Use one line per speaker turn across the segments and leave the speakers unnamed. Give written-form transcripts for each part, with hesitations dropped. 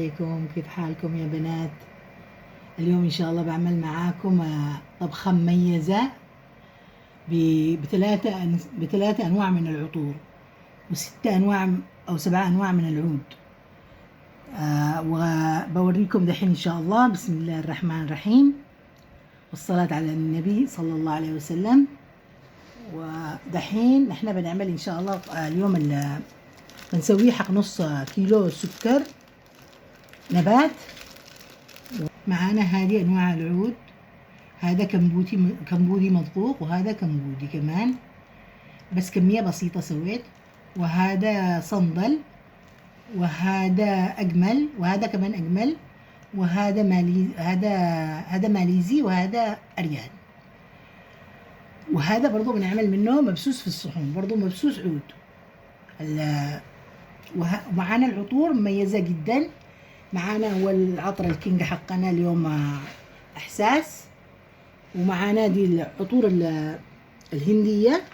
عليكم، كيف حالكم يا بنات؟ اليوم إن شاء الله بعمل معاكم طبخة مميزة بثلاثة أنواع من العطور وستة أنواع أو 7 أنواع من العود. وبوريكم دحين إن شاء الله. بسم الله الرحمن الرحيم، والصلاة على النبي صلى الله عليه وسلم. ودحين نحن بنعمل إن شاء الله اليوم بنسويه حق نص كيلو سكر نبات. معانا هذه أنواع العود، هذا كمبودي مضغوط، وهذا كمبودي كمان بس كمية بسيطة سويت، وهذا صندل، وهذا أجمل، وهذا كمان أجمل، وهذا هذا ماليزي، وهذا أريان. وهذا برضو بنعمل منه مبسوس في الصحون، برضو مبسوس عود. ومعانا العطور مميزة جدا. معانا هو العطر الكينج حقنا اليوم إحساس، ومعانا دي العطور الهندية،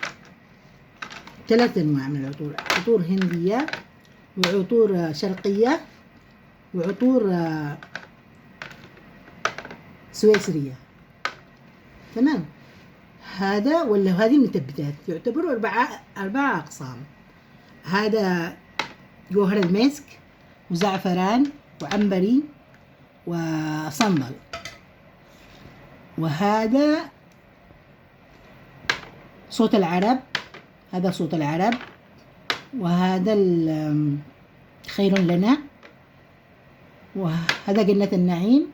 3 أنواع من العطور، عطور هندية وعطور شرقية وعطور سويسرية. تمام. هذا ولا هذه المتبتات يعتبروا 4 أقسام. هذا جوهر المسك وزعفران وعنبري وصندل، وهذا صوت العرب، هذا صوت العرب، وهذا خير لنا، وهذا جنة النعيم.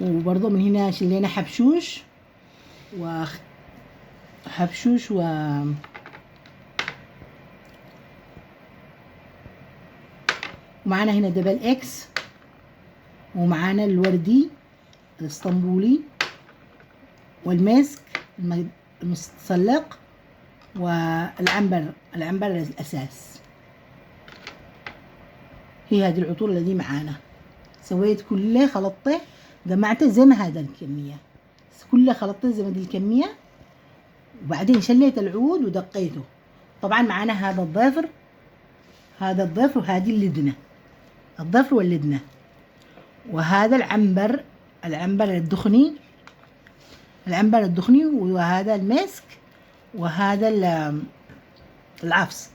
وبرضو من هنا شلينا حبشوش ومعانا هنا دبل اكس، ومعانا الوردي الاسطنبولي، والمسك المستسلق، والعنبر الأساس. هي هذه العطور الذي معانا. سويت كله، خلطته، جمعته زي ما هذا الكمية، كله خلطته زي ما دي الكمية، وبعدين شليت العود ودقيته. طبعا معانا هذا الضفر وهذه اللدنة، الضفر واللدنة، وهذا العنبر الدخني، وهذا المسك، وهذا العفص.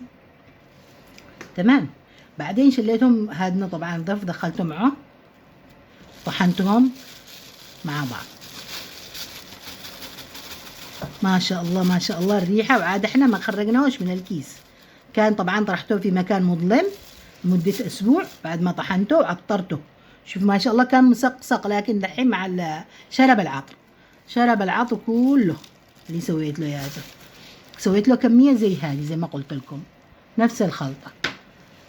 تمام. بعدين شليتهم هادنا، طبعا الضفر دخلته معه، طحنتهم مع بعض. ما شاء الله ما شاء الله الريحة. وعاد احنا ما خرجناهوش من الكيس، كان طبعا طرحته في مكان مظلم لمدة أسبوع بعد ما طحنته وعطرته. شوف ما شاء الله كان مسقسق، لكن دحين مع شرب العطر كله اللي سويت له. يا سويت له كمية زي هذه، زي ما قلت لكم، نفس الخلطة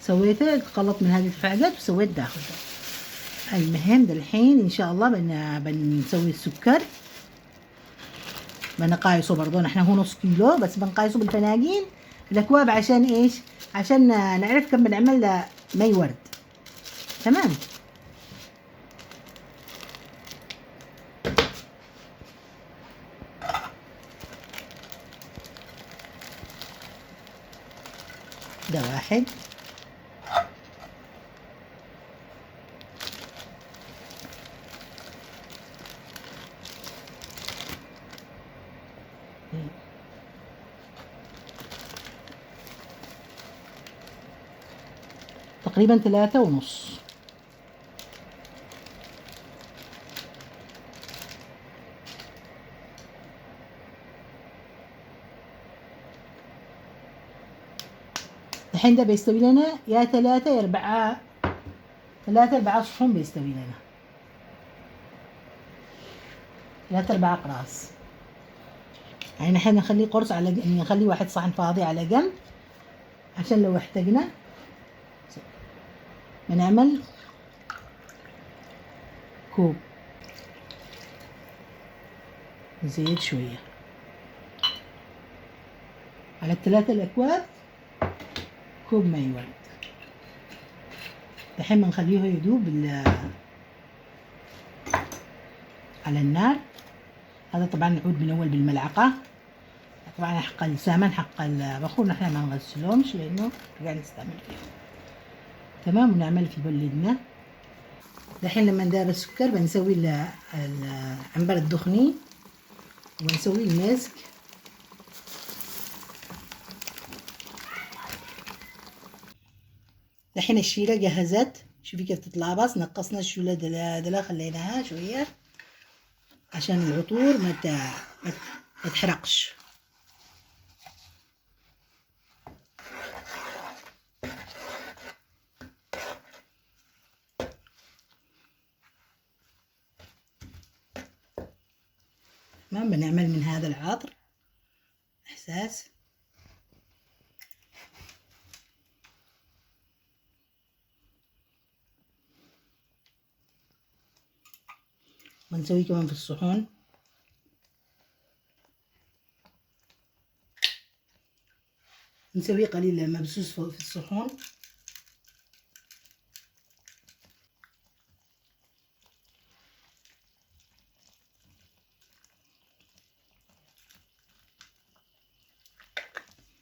سويته، خلط من هذه الفعالات وسويت داخله. المهم دالحين إن شاء الله بنسوي السكر، بنقايسه برضو. نحن هو نص كيلو بس بنقايسه بالفناجين الأكواب. عشان إيش؟ عشان نعرف كم بنعمل مي ورد. تمام. ده 1، تقريبا 3.5. الحين ده بيستوي لنا يا 3 يا 4 صحون، بيستوي لنا 3-4 أقراص. يعني نحن نخليه قرص نخليه 1 صحن فاضي على جنب، عشان لو احتاجنا بنعمل كوب. نزيد شوية على ال3 الأكواب، كوب ماء ورد. دحين بنخليه يذوب على النار. هذا طبعا العود من أول بالملعقة. طبعا حق السمن حق البخور نحن ما نغسلهمش لأنه رجع نستعمل فيهم. تمام. ونعمل في بلدنا. دحين لما ندار السكر بنسوي العنبر الدخني ونسوي المزج. دحين الشيلة جهزت، شوفي كيف تطلع. بس نقصنا الشيلة دلا خليناها شوية عشان العطور ما تحرقش. تمام. بنعمل من هذا العطر احساس. ونسوي كمان في الصحون. نسوي قليل مبسوس في الصحون.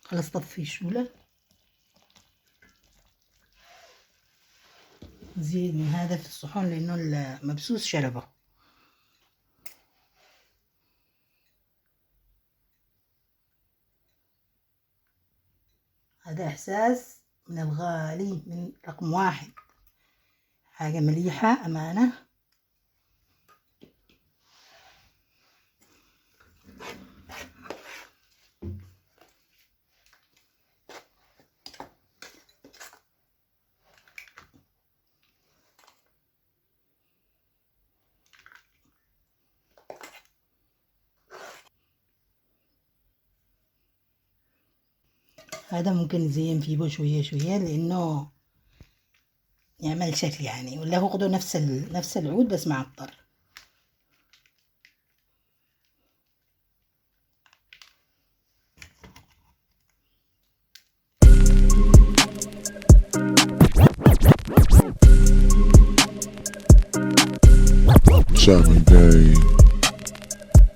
خلاص طفي الشولة. نزيد من هذا في الصحون لأنه المبسوس شربه. هذا إحساس من الغالي، من رقم 1، حاجة مليحة أمانة. هذا ممكن نزين فيه شوية شوية لأنه يعمل شكل يعني، ولا هو خدوا نفس العود بس معطر.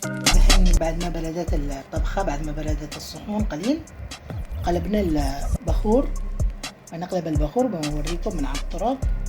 الحين بعد ما بردت الطبخة، بعد ما بردت الصحون قليل، قلبنا البخور. بنقلب البخور بنوريكم من على الطرق.